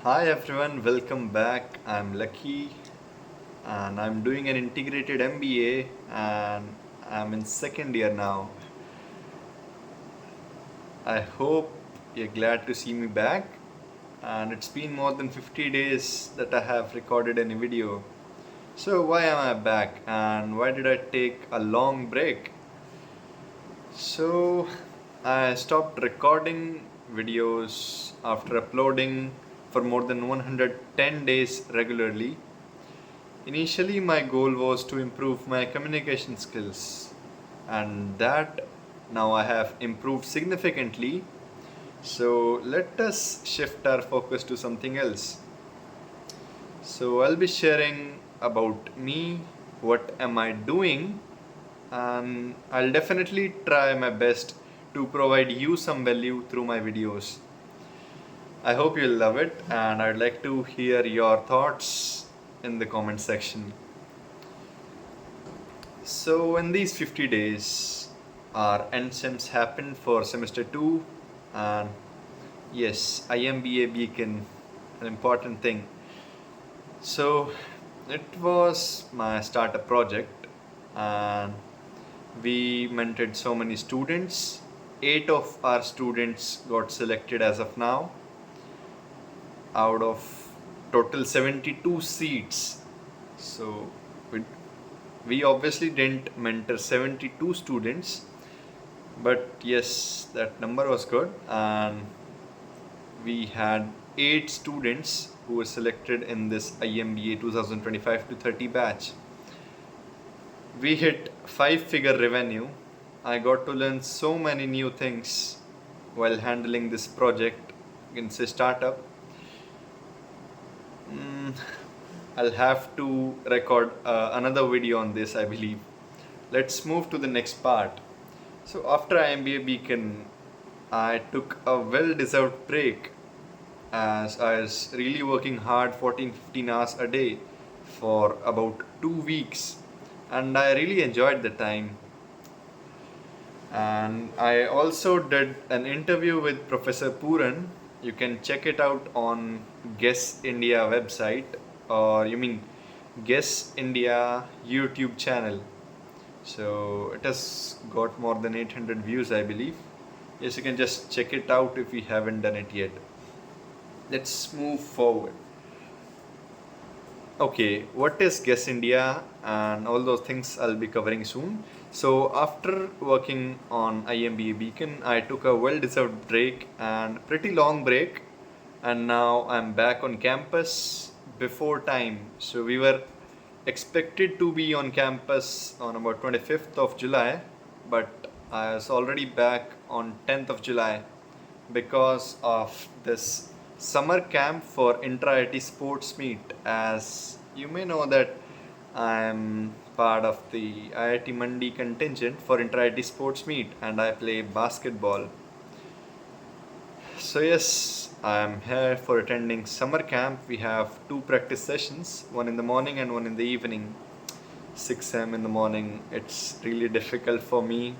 Hi everyone, welcome back. I'm Lucky and I'm doing an integrated MBA and I'm in second year now. I hope you're glad to see me back, and it's been more than 50 days that I have recorded any video. So why am I back and why did I take a long break? So I stopped recording videos after uploading for more than 110 days regularly. Initially, my goal was to improve my communication skills, and that now I have improved significantly. So, let us shift our focus to something else. So, I'll be sharing about me, what am I doing, and I'll definitely try my best to provide you some value through my videos. I hope you'll love it, and I'd like to hear your thoughts in the comment section. So, in these 50 days, our end sems happened for semester 2, and yes, IMBA beacon, an important thing. So, it was my startup project, and we mentored so many students. 8 of our students got selected as of now out of total 72 seats. So, we, we obviously didn't mentor 72 students, but yes, that number was good, and we had 8 students who were selected in this IMBA 2025 to 30 batch. We hit 5-figure revenue. I got to learn so many new things while handling this project. You can say startup. I'll have to record another video on this, I believe. Let's move to the next part. So after IMBA Beacon, I took a well-deserved break as I was really working hard 14-15 hours a day for about 2 weeks, and I really enjoyed the time. And I also did an interview with Professor Puran. You can check it out on Guess India website, or you mean Guess India YouTube channel. So it has got more than 800 views, I believe. Yes, you can just check it out if you haven't done it yet. Let's move forward. Okay, what is Guess India and all those things I'll be covering soon. So after working on IMBA Beacon, I took a well-deserved break and pretty long break, and now I'm back on campus before time. So we were expected to be on campus on about 25th of July, but I was already back on 10th of July because of this summer camp for intra-IT sports meet. As you may know that I am part of the IIT Mandi contingent for intra-IT sports meet, and I play basketball. So yes, I am here for attending summer camp. We have 2 practice sessions, one in the morning and one in the evening. 6 a.m. in the morning, it's really difficult for me,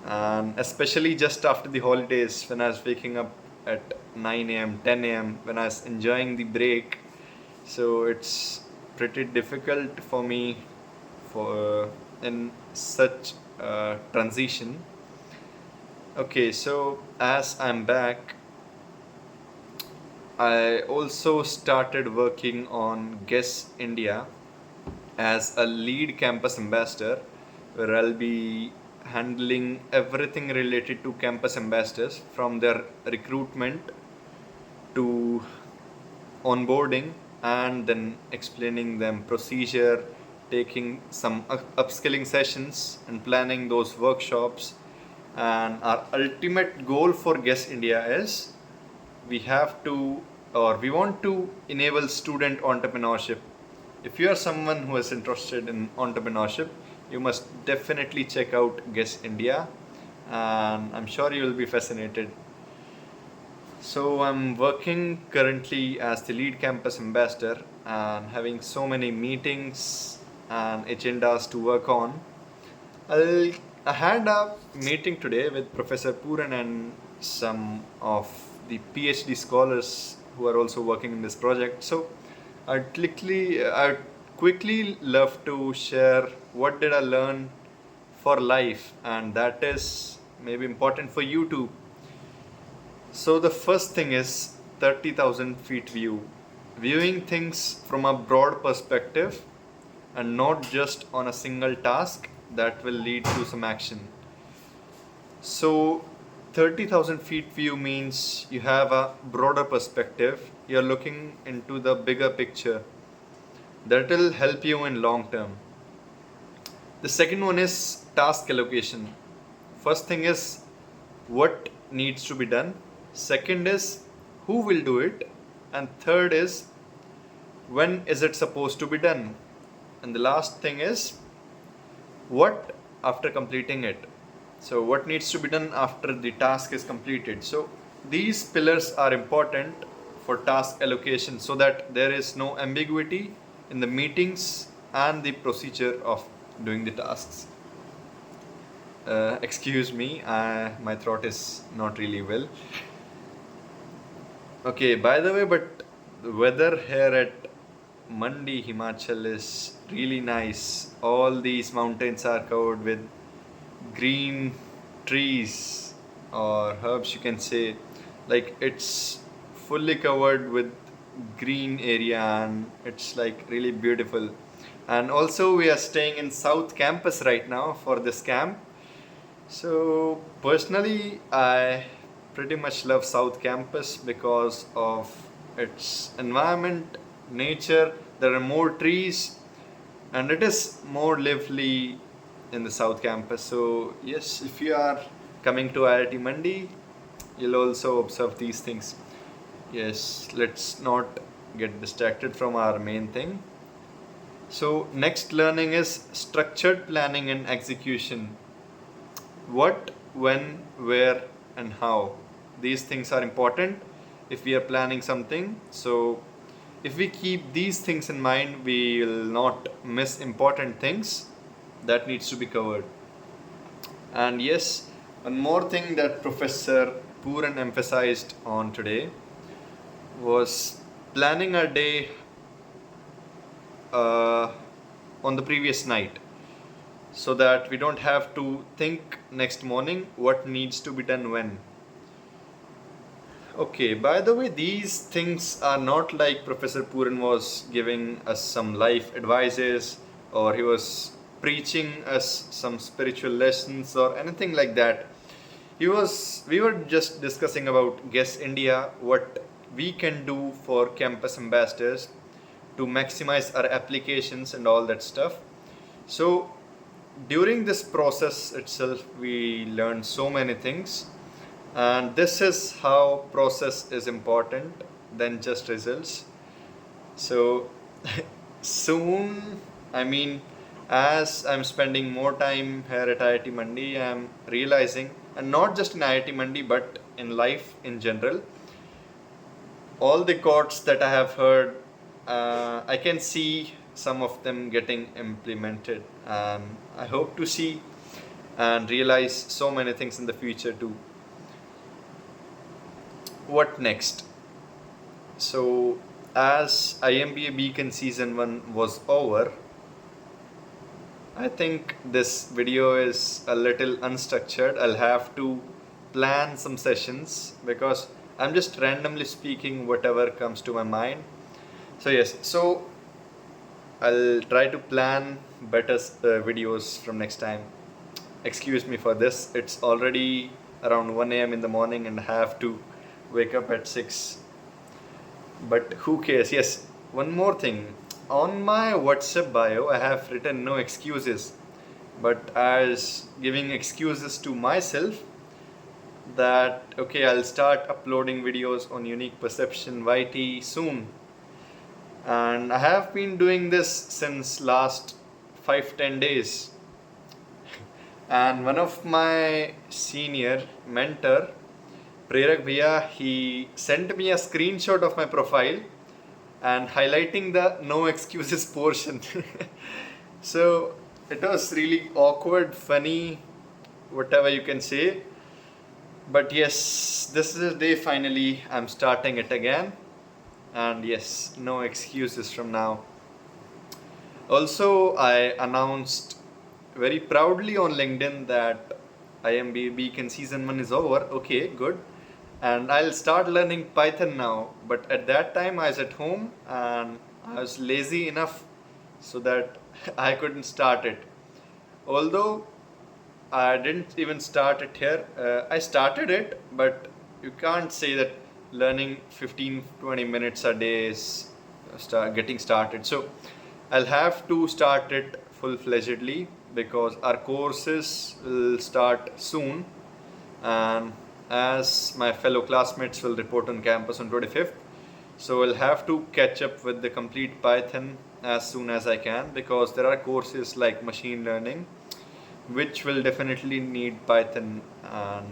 and especially just after the holidays when I was waking up at 9 a.m., 10 a.m., when I was enjoying the break. So it's pretty difficult for me for in such transition. Okay, so as I'm back, I also started working on Guess India as a lead campus ambassador, where I'll be handling everything related to campus ambassadors from their recruitment to onboarding, and then explaining them procedure, taking some upskilling sessions and planning those workshops. And our ultimate goal for Guess India is we have to, or we want to enable student entrepreneurship. If you are someone who is interested in entrepreneurship, you must definitely check out Guess India, and I'm sure you will be fascinated. So I'm working currently as the lead campus ambassador and having so many meetings and agendas to work on. I'll, I had a meeting today with Professor Puran and some of the PhD scholars who are also working in this project. So I'd quickly love to share what did I learn for life, and that is maybe important for you too. So the first thing is 30,000 feet view, viewing things from a broad perspective and not just on a single task that will lead to some action. So 30,000 feet view means you have a broader perspective. You're looking into the bigger picture. That will help you in long term. The second one is task allocation. First thing is what needs to be done. Second is who will do it. And third is when is it supposed to be done. And the last thing is what after completing it. So what needs to be done after the task is completed. So these pillars are important for task allocation so that there is no ambiguity in the meetings and the procedure of doing the tasks. Excuse me, my throat is not really well. Okay, by the way, but the weather here at Mandi, Himachal is really nice. All these mountains are covered with green trees or herbs, you can say. Like it's fully covered with green area and it's like really beautiful. And also, we are staying in South Campus right now for this camp. So personally, I pretty much love South Campus because of its environment, nature. There are more trees, and it is more lively in the South Campus. So yes, if you are coming to IIT Mandi, you'll also observe these things. Yes, let's not get distracted from our main thing. So next learning is structured planning and execution. What, when, where, and how. These things are important if we are planning something. So if we keep these things in mind, we will not miss important things that needs to be covered. And yes, one more thing that Professor Pooran emphasized on today was planning our day uh, on the previous night so that we don't have to think next morning what needs to be done when. Okay, by the way, these things are not like Professor Pooran was giving us some life advices or he was preaching us some spiritual lessons or anything like that. We were just discussing about Guess India, what we can do for campus ambassadors to maximize our applications and all that stuff. So during this process itself, we learned so many things, and this is how process is important than just results. So soon, I mean, as I'm spending more time here at IIT Mandi, I'm realizing, and not just in IIT Mandi, but in life in general, all the quotes that I have heard, I can see some of them getting implemented, and I hope to see and realize so many things in the future too. What next? So, as IMBA Beacon Season 1 was over, I think this video is a little unstructured. I'll have to plan some sessions because I'm just randomly speaking whatever comes to my mind. So yes, so I'll try to plan better videos from next time. Excuse me for this. It's already around 1 a.m. in the morning and I have to wake up at 6. But who cares? Yes, one more thing. On my WhatsApp bio, I have written no excuses. But as giving excuses to myself that okay, I'll start uploading videos on Unique Perception YT soon. And I have been doing this since last 5-10 days. And one of my senior mentor, Prerak Bhaiya, he sent me a screenshot of my profile and highlighting the no excuses portion. So it was really awkward, funny, whatever you can say. But yes, this is the day finally I'm starting it again. And yes, no excuses from now. Also, I announced very proudly on LinkedIn that IMBA Beacon Season 1 is over. Okay, good. And I'll start learning Python now. But at that time, I was at home and I was lazy enough so that I couldn't start it. Although I didn't even start it here, I started it, but you can't say that learning 15-20 minutes a day is getting started. So I'll have to start it full-fledgedly because our courses will start soon, and as my fellow classmates will report on campus on 25th, so I'll have to catch up with the complete Python as soon as I can, because there are courses like machine learning which will definitely need Python, and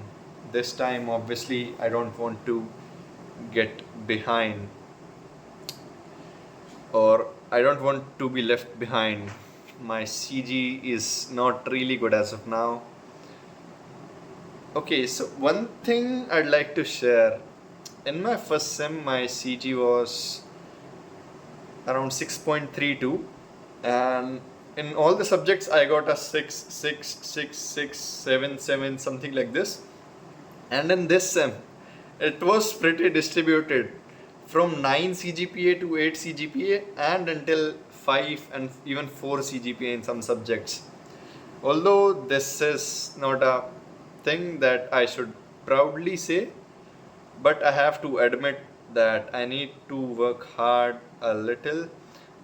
this time obviously I don't want to get behind, or I don't want to be left behind. My CG is not really good as of now. Okay, so one thing I'd like to share. In my first sem, my CG was around 6.32, and in all the subjects I got a 6, 6, 6, 6, 7, 7, something like this. And in this sem, it was pretty distributed from 9 CGPA to 8 CGPA and until 5 and even 4 CGPA in some subjects. Although this is not a thing that I should proudly say, but I have to admit that I need to work hard a little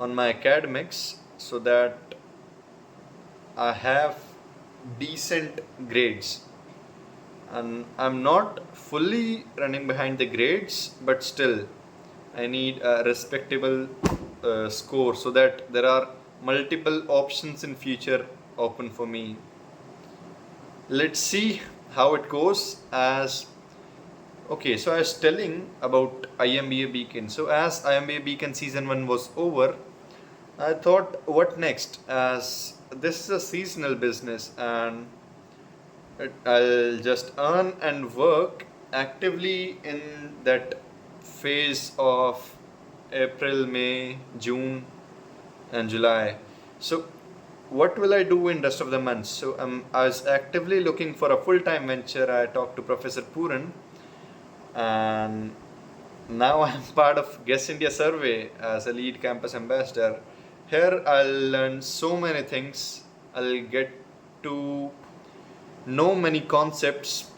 on my academics so that I have decent grades. And I'm not fully running behind the grades, but still I need a respectable score so that there are multiple options in future open for me. Let's see how it goes. As okay, so I was telling about IMBA Beacon. So as IMBA Beacon Season 1 was over, I thought, what next? As this is a seasonal business and I'll just earn and work actively in that phase of April, May, June, and July. So, what will I do in rest of the months? So, I was actively looking for a full-time venture. I talked to Professor Puran, and now I'm part of Guess India survey as a lead campus ambassador. Here I'll learn so many things. I'll get to know many concepts.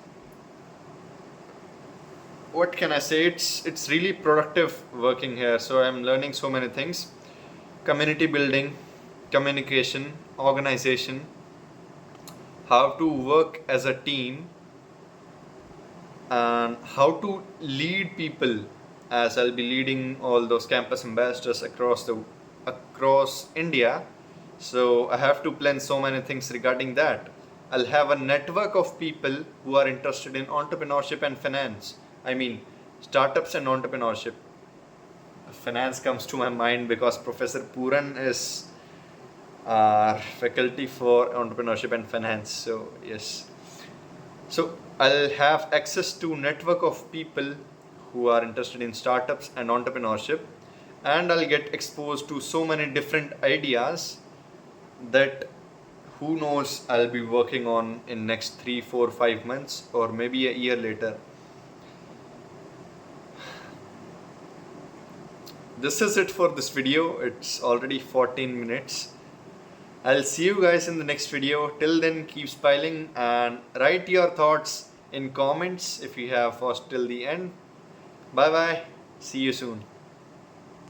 What can I say? It's really productive working here. So I'm learning so many things: community building, communication, organization, how to work as a team, and how to lead people, as I'll be leading all those campus ambassadors across India. So I have to plan so many things regarding that. I'll have a network of people who are interested in entrepreneurship and finance. I mean, startups and entrepreneurship. Finance comes to my mind because Professor Puran is our faculty for entrepreneurship and finance. So yes. So I'll have access to network of people who are interested in startups and entrepreneurship, and I'll get exposed to so many different ideas that who knows I'll be working on in next 3, 4, 5 months or maybe a year later. This is it for this video. It's already 14 minutes. I'll see you guys in the next video. Till then, keep smiling and write your thoughts in comments if you have watched till the end. Bye bye. See you soon.